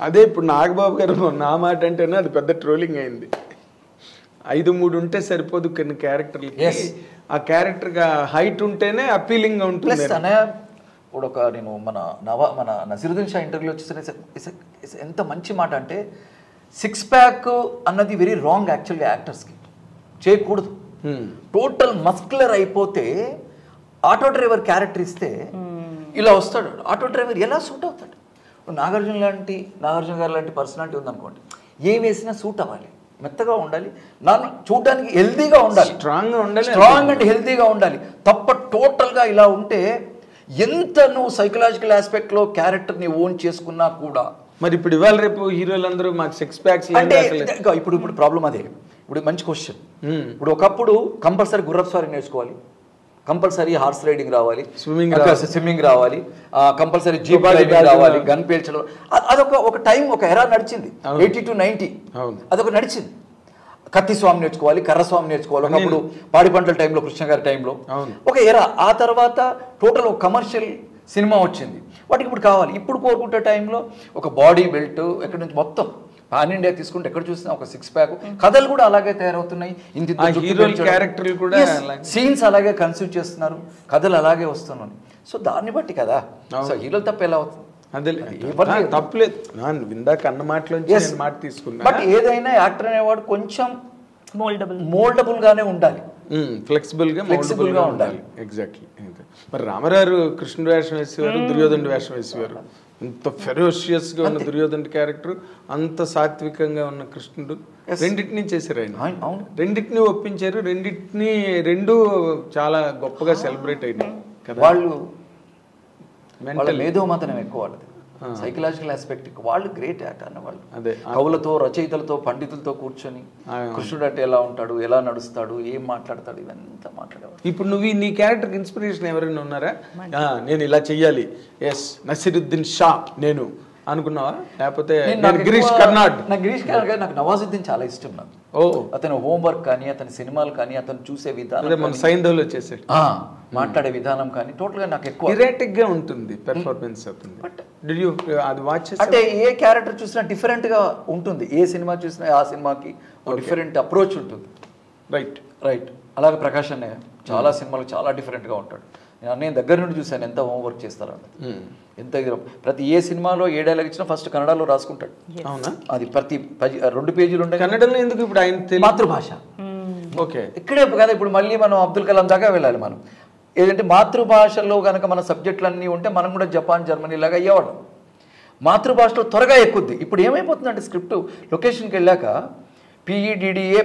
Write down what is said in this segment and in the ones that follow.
అదే ఇప్పుడు నాగబాబు గారు నా మాట అంటేనే అది పెద్ద ట్రోలింగ్ అయింది. 5-3 ఉంటే సరిపోదు కొన్ని క్యారెక్టర్లకి, ఆ క్యారెక్టర్గా హైట్ ఉంటేనే అపీలింగ్గా ఉంటుంది. ఇప్పుడు ఒక నేను మన నసీరుద్దీన్ షా ఇంటర్వ్యూలో వచ్చేసరికి ఎంత మంచి మాట అంటే, 6 ప్యాక్ అన్నది వెరీ రాంగ్ యాక్చువల్గా యాక్టర్స్కి, చేయకూడదు. టోటల్ మస్కులర్ అయిపోతే ఆటో డ్రైవర్ క్యారెక్టర్ ఇస్తే ఇలా వస్తాడు. ఆటో డ్రైవర్ ఎలా సూట్ అవుతాడు? నాగార్జున గారు లాంటి పర్సనాలిటీ ఉందనుకోండి, ఏం వేసినా సూట్ అవ్వాలి, మెత్తగా ఉండాలి, చూడడానికి హెల్తీగా ఉండాలి, స్ట్రాంగ్ అండ్ హెల్తీగా ఉండాలి తప్ప టోటల్గా ఇలా ఉంటే ఎంత నువ్వు సైకలాజికల్ ఆస్పెక్ట్లో క్యారెక్టర్ని ఓన్ చేసుకున్నా కూడా. మరి ఇప్పుడు ఇవాళ రేపు హీరోలందరూ మాకు 6 ప్యాక్స్ అంటే ఇప్పుడు ప్రాబ్లం అదే. ఇప్పుడు మంచి క్వశ్చన్. ఇప్పుడు ఒకప్పుడు కంపల్సరీ గుర్రపు స్వారీ నేర్చుకోవాలి, కంపల్సరీ హార్స్ రైడింగ్ రావాలి, స్విమ్మింగ్ రావాలి, కంపల్సరీ జీప్ డ్రైవింగ్ రావాలి, గన్ పేల్చడం. అదొక టైం, ఒక ఎరా నడిచింది, 80 to 90 అదొక నడిచింది. కత్తి స్వామి నేర్చుకోవాలి, కర్ర స్వామి నేర్చుకోవాలి. ఒకప్పుడు పాడి పంటల టైంలో, కృష్ణ గారి టైంలో ఒక ఎరా. ఆ తర్వాత టోటల్ ఒక కమర్షియల్ సినిమా వచ్చింది, వాటికి ఇప్పుడు కావాలి. ఇప్పుడు కోరుకుంటే టైంలో ఒక బాడీ బెల్ట్, ఎక్కడి నుంచి మొత్తం పాన్ ఇండియా తీసుకుంటే ఎక్కడ చూసినా ఒక 6 ప్యాక్. కథలు కూడా అలాగే తయారవుతున్నాయి, క్యారెక్టర్లు కూడా సీన్స్ అలాగే కన్సీవ్ చేస్తున్నారు, కథలు అలాగే వస్తున్నాయి. సో దాన్ని బట్టి కదా. సో హీరోలు తప్ప ఎలా అవుతుంది? తప్పలేదు, ఇందాక అన్న మాటలోంచి మాట తీసుకున్నా. బట్ ఏదైనా యాక్టర్ అనేవాడు కొంచెం మోల్డబుల్ గానే ఉండాలి, ఫ్లెక్సిబుల్ గా ఉండాలి. ఎగ్జాక్ట్లీ. మరి రామరారు కృష్ణుడు వేషం వేసేవారు, దుర్యోధనుడు వేషం వేసేవారు. అంత ఫెరోషియస్ గా ఉన్న దుర్యోధనుడి క్యారెక్టర్, అంత సాత్వికంగా ఉన్న కృష్ణుడు, రెండింటినీ చేశారు ఆయన. రెండింటినీ ఒప్పించారు, రెండు చాలా గొప్పగా సెలబ్రేట్ అయినాయి కదా. వాళ్ళు మేధో మతనం ఎక్కువ, వాళ్ళది సైకలాజికల్ ఆస్పెక్ట్. వాళ్ళు గ్రేట్ యాక్టర్ అన్నవాళ్ళు. అదే కవులతో, రచయితలతో, పండితులతో కూర్చొని కృష్ణుడు అంటే ఎలా ఉంటాడు, ఎలా నడుస్తాడు, ఏం మాట్లాడతాడు, ఇదంతా మాట్లాడేవాడు. ఇప్పుడు నువ్వు నీ క్యారెక్టర్కి ఇన్స్పిరేషన్ ఎవరైనా ఉన్నారా? నేను ఇలా చెయ్యాలి, ఎస్ నసీరుద్దీన్ షా నేను అనుకున్నావా? లేకపోతే గిరీష్ కర్నాడ్? నాకు నవాజుద్దీన్ చాలా ఇష్టం. నాకు అతని హోంవర్క్ కానీ, అతని సినిమాలు కానీ, అతను చూసే విధానం, సైంధవ్లో చేసాడు, మాట్లాడే విధానం కానీ టోటల్ గా నాకు ఎక్కువ ఇరాటిక్ గా ఉంటుంది పెర్ఫార్మెన్స్ అతను. బట్ డిడ్ యు అది వాచ్ చేసావా? అంటే ఏ క్యారెక్టర్ చూసినా డిఫరెంట్ గా ఉంటుంది, ఏ సినిమా చూసినా ఆ సినిమాకి ఒక డిఫరెంట్ అప్రోచ్ ఉంటుంది. రైట్. అలాగే ప్రకాష్ అన్నయ్య చాలా సినిమాలు చాలా డిఫరెంట్ గా ఉంటాడు. నేను దగ్గర నుండి చూశాను ఎంత హోంవర్క్ చేస్తారన్నది, ఎంత. ప్రతి ఏ సినిమాలో ఏ డైలాగ్ ఇచ్చినా ఫస్ట్ కన్నడలో రాసుకుంటాడు. అవునా? అది ప్రతి 2 పేజీలు ఉంటాయి. కన్నడలో ఎందుకు? ఇప్పుడు ఆయన మాతృభాష. ఓకే, ఇక్కడే కదా. ఇప్పుడు మళ్ళీ మనం అబ్దుల్ కలాం దాకా వెళ్ళాలి. మనం ఏదంటే మాతృభాషలో కనుక మన సబ్జెక్టులన్నీ ఉంటే మనం కూడా జపాన్, జర్మనీ లాగా అయ్యేవాడు. మాతృభాషలో త్వరగా ఎక్కుద్ది. ఇప్పుడు ఏమైపోతుందంటే స్క్రిప్ట్ లొకేషన్కి వెళ్ళాక PEDDA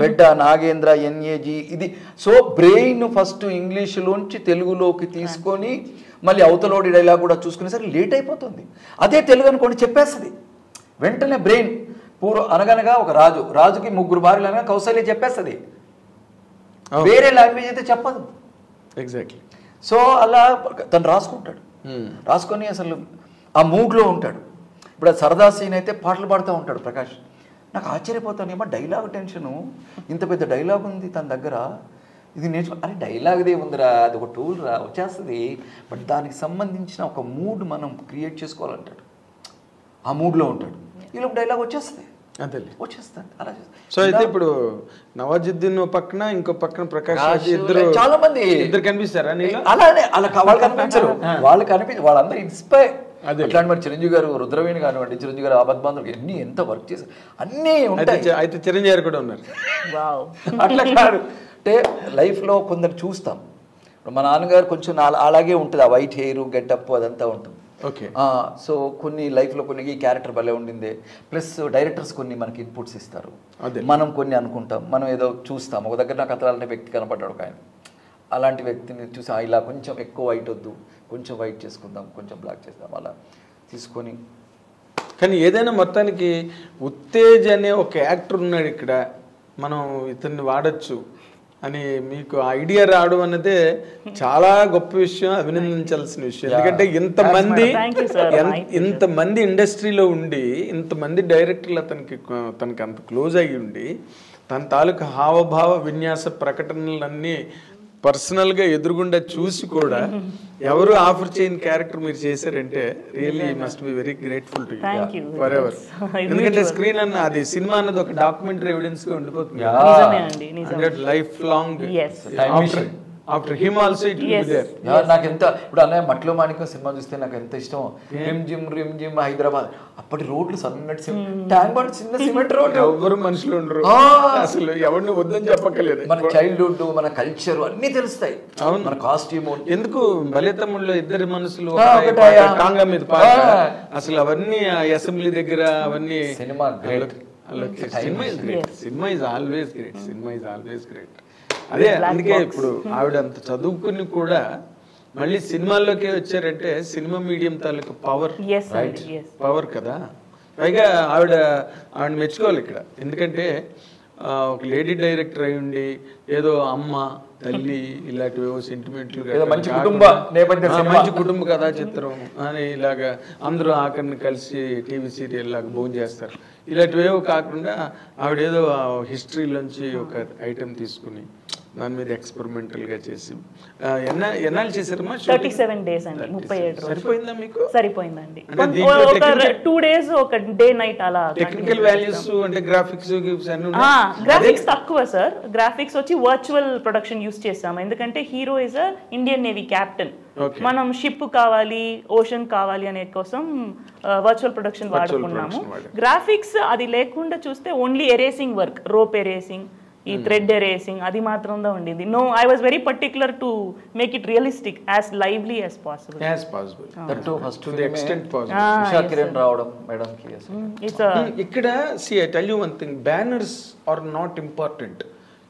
పెడ్డ నాగేంద్ర NAG ఇది. సో బ్రెయిన్ ఫస్ట్ ఇంగ్లీష్లోంచి తెలుగులోకి తీసుకొని మళ్ళీ అవతలోడి డైలాగ్ కూడా చూసుకునేసరికి లేట్ అయిపోతుంది. అదే తెలుగు అనుకోండి చెప్పేస్తుంది వెంటనే బ్రెయిన్. అనగనగా ఒక రాజుకి 3 భార్యలు అనగా కౌశల్య చెప్పేస్తుంది, వేరే లాంగ్వేజ్ అయితే చెప్పదు. ఎగ్జాక్ట్లీ. సో అలా తను రాసుకొని అసలు ఆ మూడ్లో ఉంటాడు. ఇప్పుడు ఆ సరదా సీన్ అయితే పాటలు పాడుతూ ఉంటాడు ప్రకాష్. నాకు ఆశ్చర్యపోతాను, ఏమో డైలాగ్ టెన్షను, ఇంత పెద్ద డైలాగ్ ఉంది తన దగ్గర, ఇది అరే డైలాగ్దే ఉందిరా, అది ఒక టూల్ రా, వచ్చేస్తుంది. బట్ దానికి సంబంధించిన ఒక మూడ్ మనం క్రియేట్ చేసుకోవాలంటాడు, ఆ మూడ్లో ఉంటాడు. ఇలా డైలాగ్ వచ్చేస్తుంది, వచ్చేస్తాడు అలా. సో అయితే ఇప్పుడు నవాజుద్దీన్ పక్కన, ఇంకో పక్కన ప్రకాష్, చాలా మంది ఇద్దరు కనిపిస్తారా? అలానే వాళ్ళు కనిపించరు, వాళ్ళందరూ ఇన్స్పైర్. అట్లాంటి మరి చిరంజీవి గారు, రుద్రవేణి కానివ్వండి, చిరంజీవి గారు ఆపద్బాంధవులు ఎంత వర్క్ చేశారు, అన్నీ ఉంటాయి. అయితే చిరంజీవి గారు కూడా ఉన్నారు. అట్లా కాదు అంటే లైఫ్లో కొందరు చూస్తాం. మా నాన్నగారు కొంచెం అలాగే ఉంటుంది, ఆ వైట్ హెయిర్, గెటప్ అదంతా ఉంటుంది. ఓకే. సో కొన్ని లైఫ్లో కొన్ని ఈ క్యారెక్టర్ భలే ఉండిందే. ప్లస్ డైరెక్టర్స్ కొన్ని మనకి ఇన్పుట్స్ ఇస్తారు, మనం కొన్ని అనుకుంటాం, మనం ఏదో చూస్తాం. ఒక దగ్గర నాకు అతలాంటి వ్యక్తి కనపడ్డాడు ఒక ఆయన, అలాంటి వ్యక్తిని చూసి ఇలా కొంచెం ఎక్కువ వైట్ వద్దు, కొంచెం వైట్ చేసుకుందాం, కొంచెం బ్లాక్ చేద్దాం, అలా తీసుకొని. కానీ ఏదైనా మొత్తానికి ఉత్తేజ్ అనే ఒక యాక్టర్ ఉన్నాడు ఇక్కడ, మనం ఇతన్ని వాడచ్చు అని మీకు ఐడియా రావడం అన్నదే చాలా గొప్ప విషయం, అభినందించాల్సిన విషయం. ఎందుకంటే ఇంతమంది ఇండస్ట్రీలో ఉండి, ఇంతమంది డైరెక్టర్లు తనకి అంత క్లోజ్ అయ్యి ఉండి, తన తాలూకు హావభావ విన్యాస ప్రకటనలన్నీ పర్సనల్ గా ఎదురుగుండా చూసి కూడా ఎవరు ఆఫర్ చేయని క్యారెక్టర్ మీరు చేశారంటే really must be very grateful to you forever. ఎందుకంటే స్క్రీన్ అన్న అది సినిమా అన్నది ఒక డాక్యుమెంటరీ ఎవిడెన్స్ గా ఉండిపోతుంది life long. After him also it will be there. నాకు ఎంత ఇప్పుడు అన్నయ్య మట్లో మాణిక్యం సినిమా చూస్తే నాకు ఎంత ఇష్టం. రిమ్ జిమ్ హైదరాబాద్ అప్పటి రోడ్లు సన్నటి ట్యాంక్ బండ్ చిన్న సిమెంట్ రోడ్, ఎవరు మనుషులు ఉండరు అసలు, ఎవరిని వద్దని చెప్పక్కర్లేదు. మన చైల్డ్హుడ్ మన కల్చర్ అన్ని తెలుస్తాయి. మన కాస్ట్యూమ్ ఎందుకు బలితమ్ముళ్ళు ఇద్దరు మనసులు టాంగా మీద అసలు అవన్నీ అసెంబ్లీ దగ్గర అవన్నీ cinema great. Cinema is always great. Cinema is always great. అదే అందుకే ఇప్పుడు ఆవిడ అంత చదువుకుని కూడా మళ్ళీ సినిమాల్లోకి వచ్చారంటే సినిమా మీడియం తాలూకు పవర్ కదా. పైగా ఆవిడ మెచ్చుకోవాలి ఇక్కడ. ఎందుకంటే ఒక లేడీ డైరెక్టర్ అయి ఉండి ఏదో అమ్మ తల్లి ఇలాంటివి సెంటిమెంట్లు మంచి కుటుంబ కథా చిత్రం అని ఇలాగా అందరూ ఆఖరిని కలిసి టీవీ సీరియల్ లాగా భోజనం చేస్తారు, ఇలాంటివేవో కాకుండా ఆవిడేదో హిస్టరీలోంచి ఒక ఐటెం తీసుకుని దాని మీద ఎక్స్పెరిమెంటల్ గా చేసి ఎన్నాళ్ళు చేశారమ్మా? 37 days అండి. 37 రోజులు. సరిపోయిందా మీకు? సరిపోయిందండి. 2 days ఒక డే నైట్ అలా. టెక్నికల్ వాల్యూస్ అంటే గ్రాఫిక్స్ గ్రాఫిక్స్ తక్కువ సార్. గ్రాఫిక్స్ వచ్చి వర్చువల్ ప్రొడక్షన్ యూస్ చేసాము. ఎందుకంటే hero is Indian navy captain. మనం షిప్ కావాలి, ఓషన్ కావాలి అనే కోసం వర్చువల్ ప్రొడక్షన్ వాడుకున్నాము. గ్రాఫిక్స్ అది లేకుండా చూస్తే only erasing work, rope erasing, ఈ థ్రెడ్ ఎరేసింగ్ అది మాత్రంగా ఉండింది. No, I was very particular to make it realistic, as lively as possible. ఇక్కడ see I tell you one thing, banners are not important.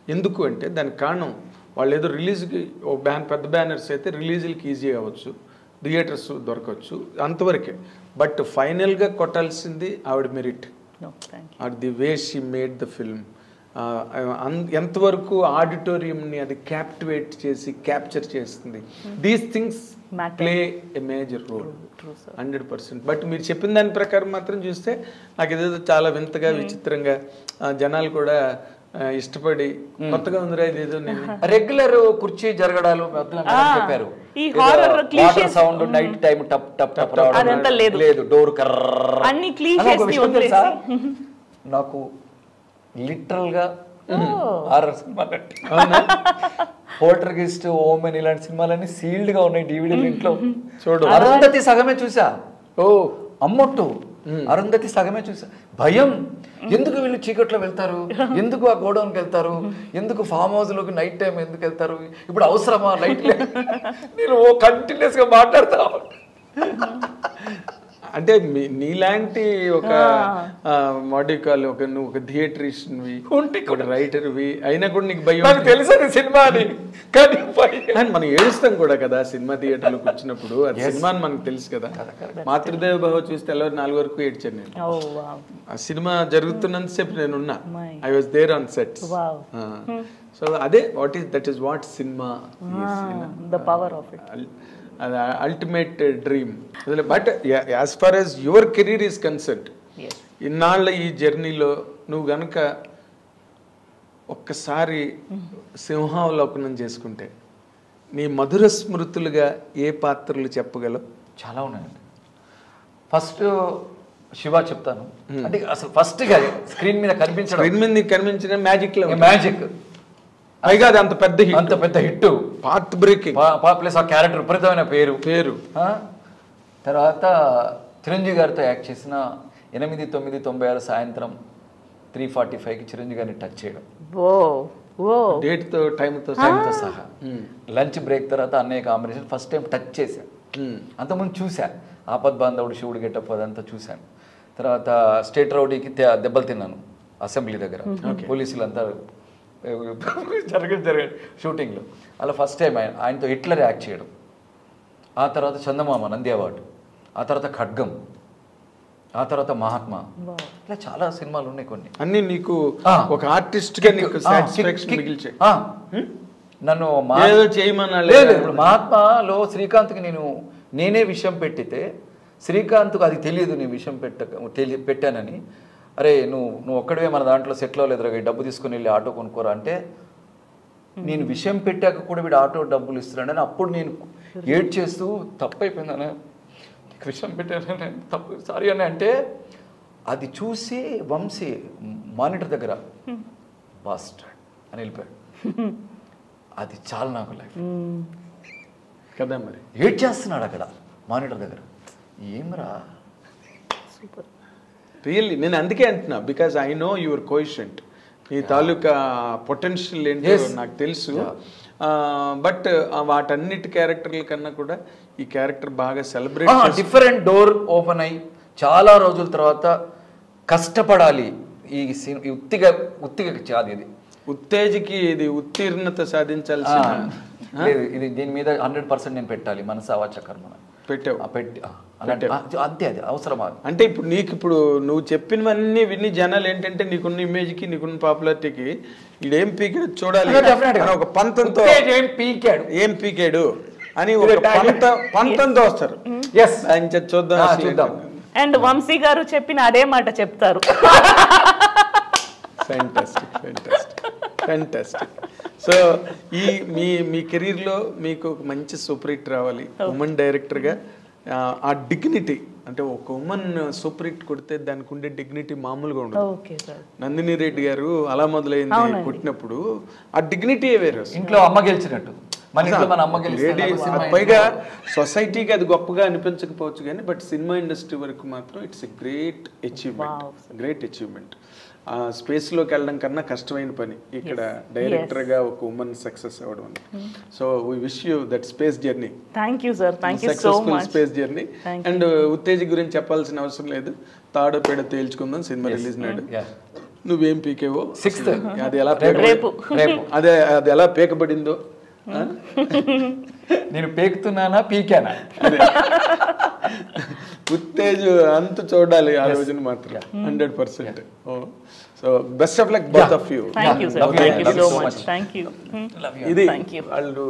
ఎందుకు అంటే దానికి కారణం వాళ్ళు ఏదో రిలీజ్కి పెద్ద బ్యానర్స్ అయితే రిలీజులకి ఈజీ అవ్వచ్చు, థియేటర్స్ దొరకవచ్చు, అంతవరకే. బట్ ఫైనల్గా కొట్టాల్సింది ఆవిడ merit, the way she made the film. ఎంతవరకు ఆడిటోరియంని అది క్యాప్టివేట్ చేసి క్యాప్చర్ చేస్తుంది. These things play a major role 100%. But మీరు చెప్పిన దాని ప్రకారం మాత్రం చూస్తే నాకు ఇదేదో చాలా వింతగా విచిత్రంగా జనాలు కూడా ఇష్టపడి కొత్తగా ఉందిరా ఇదేదో. రెగ్యులర్ కుర్చీ జరగడాలు చెప్పారు, సౌండ్ నైట్ టైం టప్ టప్ టప్ లేదు, డోర్ కర్ర. నాకు లిటరల్ గా హారర్ సినిమా పోల్టర్గెస్ట్, ఓమెన్ ఇలాంటి సినిమాలన్నీ సీల్డ్ గా ఉన్నాయి డివిడీలు ఇంట్లో. చూడు, అరుంధతి సగమే చూసా. ఓ అమ్మొట్టు, అరుంధతి సగమే చూసా. భయం, ఎందుకు వీళ్ళు చీకట్లో వెళ్తారు, ఎందుకు ఆ గోడౌన్కి వెళ్తారు, ఎందుకు ఫామ్ హౌస్ లోకి నైట్ టైం ఎందుకు వెళ్తారు, ఇప్పుడు అవసరమా లైట్? నేను కంటిన్యూస్ గా మాట్లాడతా. అంటే నీలాంటి ఒక మాడికాలు నువ్వు ఒక థియేటరిస్ట్వి, రైటర్వి అయినా కూడా నీకు భయం తెలుసు సినిమా అని. కానీ మనం ఏడుస్తాం కూడా కదా సినిమా థియేటర్లోకి వచ్చినప్పుడు. అది సినిమా అని మనకు తెలుసు కదా. మాతృదేవ భవ చూస్తే తెల్లవారు 4 వరకు ఏడ్చాను నేను. ఆ సినిమా జరుగుతున్నంతసేపు నేను ఉన్నా, I was there on sets. So అదే that is what cinema, the power of it, ultimate dream. But as far as your career is concerned, ఇన్నాళ్ళ ఈ జర్నీలో నువ్వు గనక ఒక్కసారి సింహావలోకనం చేసుకుంటే నీ మధుర స్మృతులుగా ఏ పాత్రలు చెప్పగలవు? చాలా ఉన్నాయండి. ఫస్ట్ శివ చెప్తాను. అంటే అసలు ఫస్ట్ స్క్రీన్ మీద కనిపించిన మ్యాజిక్ పైగా అది అంత పెద్ద హిట్, పార్ట్ బ్రేకింగ్, ప్లస్ ఆ క్యారెక్టర్ విపరీతమైన పేరు. తర్వాత చిరంజీవి గారితో యాక్ట్ చేసిన 8/9/96 సాయంత్రం 3:45కి చిరంజీవి గారిని టచ్ చేయడం, డేట్తో టైంతో సహా. లంచ్ బ్రేక్ తర్వాత అన్నయ్య కాంబినేషన్ ఫస్ట్ టైం టచ్ చేశాను. అంతకుముందు చూసా ఆపద్ బాంధవుడు, శివుడు గెటప్ అదంతా చూశాను. తర్వాత స్టేట్ రౌడీకి దెబ్బలు తిన్నాను అసెంబ్లీ దగ్గర, పోలీసులు అంతా జరగదు షూటింగ్లో. అలా ఫస్ట్ టైం ఆయనతో హిట్లర్ యాక్ట్ చేయడం. ఆ తర్వాత చందమామ నంది అవార్డు, ఆ తర్వాత ఖడ్గం, ఆ తర్వాత మహాత్మా. ఇలా చాలా సినిమాలు ఉన్నాయి కొన్ని. అన్ని నీకు ఒక ఆర్టిస్ట్ గా నీకు సాటిస్ఫాక్షన్ మిగిల్చాయి. నన్ను ఇప్పుడు మహాత్మాలో శ్రీకాంత్కి నేనే విషయం పెట్టితే శ్రీకాంత్కు అది తెలియదు, నేను విషయం పెట్టానని. అరే నువ్వు ఒక్కడే మన దాంట్లో సెటిల్ అవ్వలేదురా, డబ్బు తీసుకుని వెళ్ళి ఆటో కొనుక్కోరా అంటే నేను విషయం పెట్టాక కూడా వీడు ఆటో డబ్బులు ఇస్తున్నాడని అప్పుడు నేను ఏడ్ చేస్తూ తప్పైపోయిందనే విషయం పెట్టాను నేను తప్పు సారీ అని అంటే అది చూసి వంశీ మానిటర్ దగ్గర బాస్టర్డ్ అని వెళ్ళిపోయాడు. అది చాలా నాకు లైఫ్ కదా మరి ఏడ్ చేస్తున్నాడు అక్కడ మానిటర్ దగ్గర. ఏమరా సూపర్. రియల్లీ నేను అందుకే అంటున్నా, because I know your quotient, నీ తాలూకా పొటెన్షియల్ ఏంటో నాకు తెలుసు. బట్ వాటన్నిటి క్యారెక్టర్ల కన్నా కూడా ఈ క్యారెక్టర్ బాగా సెలబ్రేట్ డిఫరెంట్ డోర్ ఓపెన్ అయ్యి చాలా రోజుల తర్వాత కష్టపడాలి ఈ ఉత్తిగా కాదు ఇది ఉత్తేజకి ఇది ఉత్తీర్ణత సాధించాల్సిన లేదు, ఇది దీని మీద 100% నేను పెట్టాలి మనసా వాచ కర్మ పెట్టావు. అంతే, అది అవసరమా అంటే ఇప్పుడు నీకు ఇప్పుడు నువ్వు చెప్పినవన్నీ విని జనాలు ఏంటంటే నీకున్న ఇమేజ్కి నీకున్న పాపులారిటీకి ఇడేం పీకాడు చూడాలి ఒక పంతంతో ఏం పీకాడు అని ఒక పంతంతో వస్తారు. చూద్దాం. అండ్ వంశీ గారు చెప్పిన అదే మాట చెప్తారు. ఫ్యాంటాస్టిక్. సో ఈ మీ కెరీర్లో మీకు ఒక మంచి సూపర్ హిట్ రావాలి, ఉమెన్ డైరెక్టర్గా. ఆ డిగ్నిటీ అంటే ఒక ఉమెన్ సూపర్ హిట్ కొడితే దానికి ఉండే డిగ్నిటీ మామూలుగా ఉండదు. నందిని రెడ్డి గారు అలా మొదలైంది కొట్టినప్పుడు ఆ డిగ్నిటీ వేరు. ఇంట్లో అమ్మ గెలిచినట్టు పైగా సొసైటీకి అది గొప్పగా అనిపించకపోవచ్చు కానీ బట్ సినిమా ఇండస్ట్రీ వరకు మాత్రం ఇట్స్ ఎ గ్రేట్ అచీవ్మెంట్. ఆ స్పేస్లోకి వెళ్ళడం కన్నా కష్టమైన పని ఇక్కడ డైరెక్టర్గా ఒక ఉమెన్ సక్సెస్ అవ్వడం. So we wish you that space journey, successful space journey. And Uttej గురించి చెప్పాల్సిన అవసరం లేదు, తాడో పేడ తేల్చుకుందాం సినిమా రిలీజ్ నాడు. నువ్వేం పీకేవో 6th అది ఎలా అది ఎలా పీకబడిందో నేను పీకుతున్నానా పీకానా ఉత్తేజ్ అంత చూడాలి ఆ రోజున మాత్రం 100%. So best of luck both of you. ఇది వాళ్ళు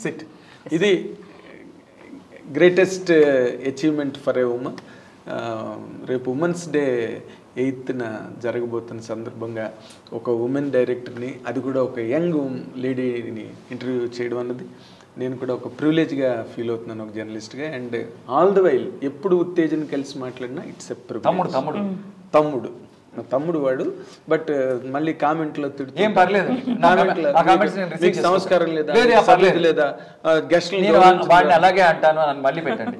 సిట్ ఇది greatest achievement for a women. రేపు ఉమెన్స్ డే 8న జరగబోతున్న సందర్భంగా ఒక ఉమెన్ డైరెక్టర్ని, అది కూడా ఒక యంగ్ లేడీని ఇంటర్వ్యూ చేయడం అన్నది నేను కూడా ఒక ప్రివిలేజ్గా ఫీల్ అవుతున్నాను ఒక జర్నలిస్ట్గా. అండ్ ఆల్ ది వైల్ ఎప్పుడు ఉత్తేజను కలిసి మాట్లాడినా ఇట్స్ ఎ ప్రివిలేజ్. తమ్ముడు వాడు. బట్ మళ్ళీ కామెంట్లో తిడుతూ ఏం పర్లేదు, సంస్కారం లేదా గెస్ట్ అలాగే అంటాను మళ్ళీ పెట్టండి.